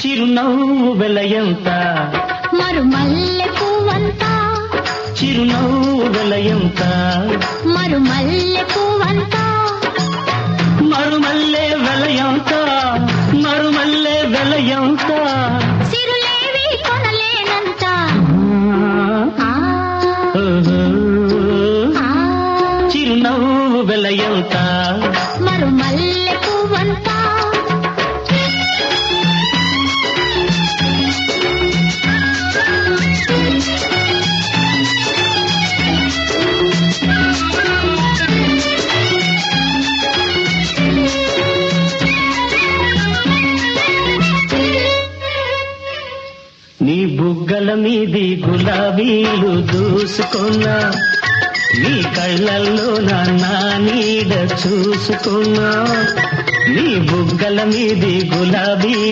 చిరునవ్వు వెలయంత మరుమల్లె పువ్వంత చిరునవ్వు వెలయంత మరుమల్లె పువ్వంత మరుమల్లె వెలయంత మరుమల్లె వెలయంత సిరులేవి కొనలేనంత ఆ, ఆ, చిరునవ్వు వెలయంత మరుమల్లె పువ్వంత నీ బుగ్గల మీది గులాబీలు దూసుకున్నా నీ కళ్ళల్లో నా నీడ చూసుకున్నా నీ బుగ్గల మీది గులాబీ